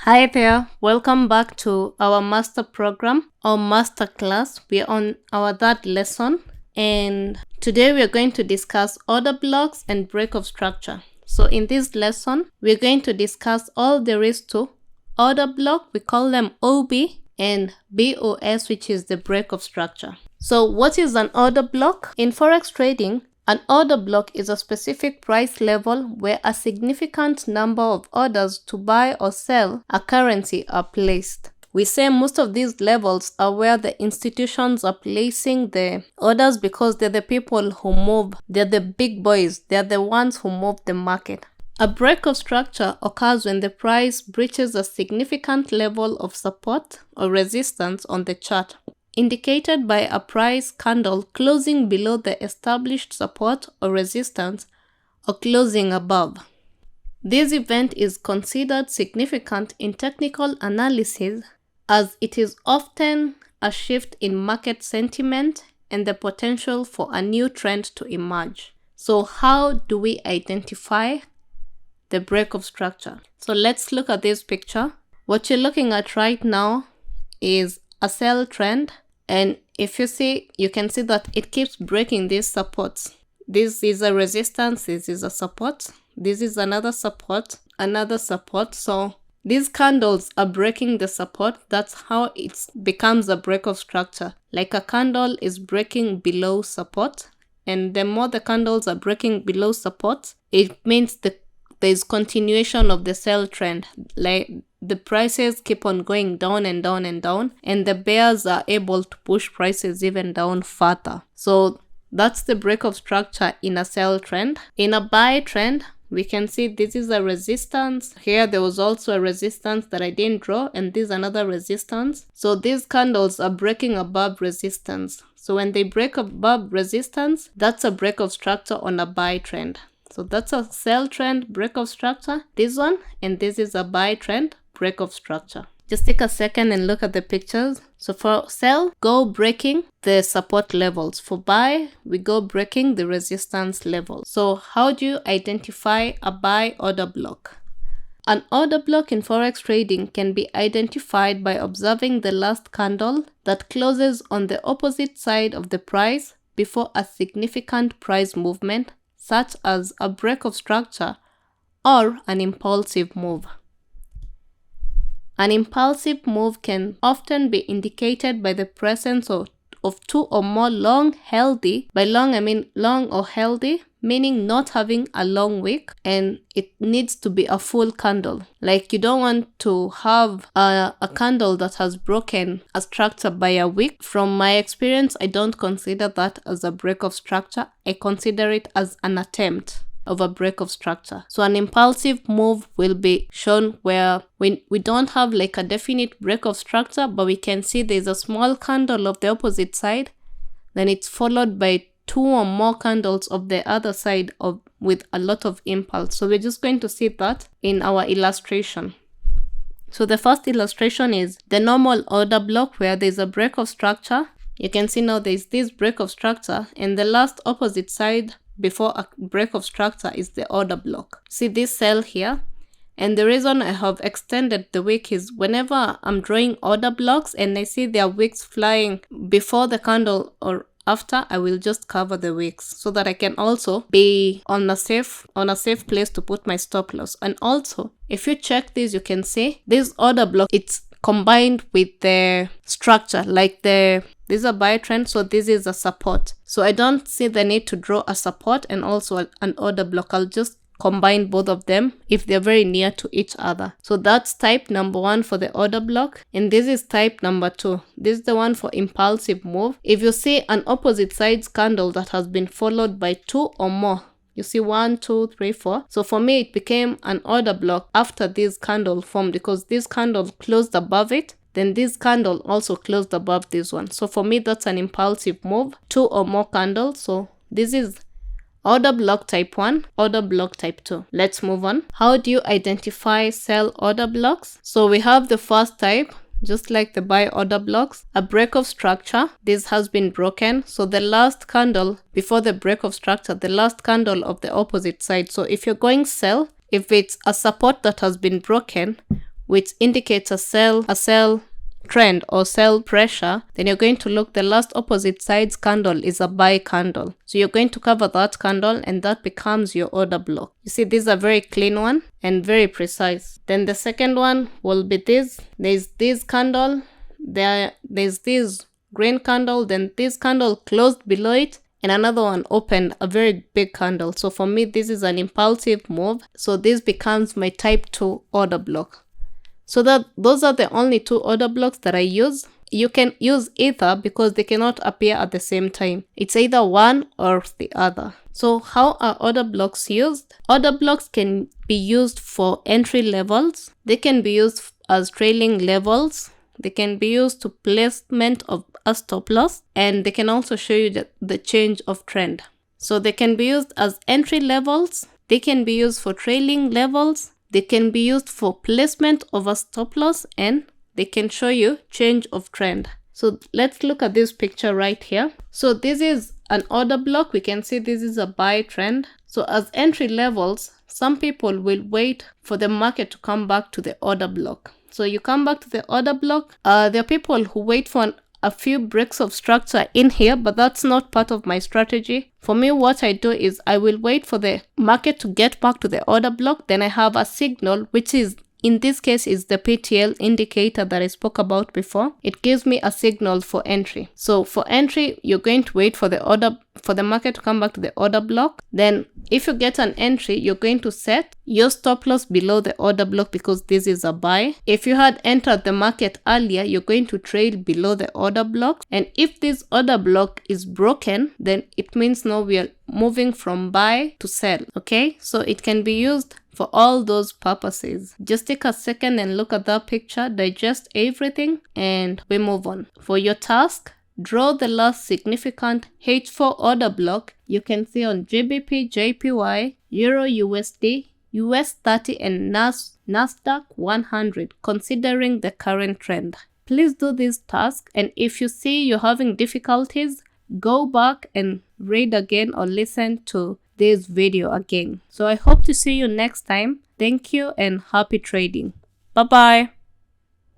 Hi there, welcome back to our master program or master class. We're on our third lesson and today we're going to discuss order blocks and break of structure. So in this lesson, we're going to discuss all there is to order block. We call them OB and BOS, which is the break of structure. So what is an order block? In Forex trading, an order block is a specific price level where a significant number of orders to buy or sell a currency are placed. We say most of these levels are where the institutions are placing the orders because they're the people who move, they're the big boys, they're the ones who move the market. A break of structure occurs when the price breaches a significant level of support or resistance on the chart, indicated by a price candle closing below the established support or resistance or closing above. This event is considered significant in technical analysis as it is often a shift in market sentiment and the potential for a new trend to emerge. So how do we identify the break of structure? So let's look at this picture. What you're looking at right now is a sell trend. And if you see, you can see that it keeps breaking these supports. This is a resistance, this is a support, this is another support, another support. So these candles are breaking the support. That's how it becomes a break of structure. Like a candle is breaking below support. And the more the candles are breaking below support, it means there's continuation of the sell trend. Like the prices keep on going down and down and down, and the bears are able to push prices even down further. So that's the break of structure in a sell trend. In a buy trend, we can see this is a resistance. Here there was also a resistance that I didn't draw, and this is another resistance. So these candles are breaking above resistance. So when they break above resistance, that's a break of structure on a buy trend. So that's a sell trend, break of structure, this one, and this is a buy trend, break of structure. Just take a second and look at the pictures. So for sell, go breaking the support levels. For buy, we go breaking the resistance level. So how do you identify a buy order block? An order block in Forex trading can be identified by observing the last candle that closes on the opposite side of the price before a significant price movement, such as a break of structure or an impulsive move. An impulsive move can often be indicated by the presence of two or more long healthy, by long I mean long or healthy, meaning not having a long wick, and it needs to be a full candle. Like you don't want to have a candle that has broken a structure by a wick. From my experience, I don't consider that as a break of structure. I consider it as an attempt of a break of structure. So an impulsive move will be shown where we don't have like a definite break of structure, but we can see there's a small candle of the opposite side, then it's followed by two or more candles of the other side with a lot of impulse. So we're just going to see that in our illustration. So the first illustration is the normal order block where there's a break of structure. You can see now there's this break of structure, and the last opposite side before a break of structure is the order block. See this cell here, and the reason I have extended the wick is whenever I'm drawing order blocks and I see their wicks flying before the candle or after, I will just cover the wicks so that I can also be on a safe place to put my stop loss. And also, if you check this, you can see this order block, it's combined with the structure, like this is a buy trend, so this is a support. So I don't see the need to draw a support and also an order block. I'll just combine both of them if they're very near to each other. So that's type number 1 for the order block, and this is type number 2. This is the one for impulsive move. If you see an opposite sides candle that has been followed by 2 or more, you see 1, 2, 3, 4. So for me, it became an order block after this candle formed because this candle closed above it. Then this candle also closed above this one. So for me, that's an impulsive move, 2 or more candles. So this is order block type 1, order block type 2. Let's move on. How do you identify sell order blocks? So we have the first type, just like the buy order blocks, a break of structure. This has been broken. So the last candle before the break of structure, the last candle of the opposite side. So if you're going sell, if it's a support that has been broken, which indicates a sell trend or sell pressure, then you're going to look, the last opposite side's candle is a buy candle. So you're going to cover that candle and that becomes your order block. You see, this is a very clean one and very precise. Then the second one will be this. There's this candle, there's this green candle, then this candle closed below it, and another one opened a very big candle. So for me, this is an impulsive move. So this becomes my type 2 order block. So those are the only 2 order blocks that I use. You can use either because they cannot appear at the same time. It's either one or the other. So how are order blocks used? Order blocks can be used for entry levels. They can be used as trailing levels. They can be used to placement of a stop loss, and they can also show you the change of trend. So they can be used as entry levels. They can be used for trailing levels. They can be used for placement of a stop loss, and they can show you change of trend. So let's look at this picture right here. So this is an order block. We can see this is a buy trend. So as entry levels, some people will wait for the market to come back to the order block. So you come back to the order block. There are people who wait for a few breaks of structure in here, but that's not part of my strategy. For me, what I do is I will wait for the market to get back to the order block. Then I have a signal, which is, in this case, is the PTL indicator that I spoke about before. It gives me a signal for entry. So for entry, you're going to wait for the market to come back to the order block. Then if you get an entry, you're going to set your stop loss below the order block because this is a buy. If you had entered the market earlier, you're going to trail below the order block. And if this order block is broken, then it means now we are moving from buy to sell. Okay, so it can be used for all those purposes. Just take a second and look at that picture, digest everything, and we move on. For your task, draw the last significant H4 order block you can see on GBP, JPY, Euro USD, US 30 and Nasdaq 100, considering the current trend. Please do this task, and if you see you're having difficulties, go back and read again or listen to this video again. So I hope to see you next time. Thank you and happy trading. Bye bye.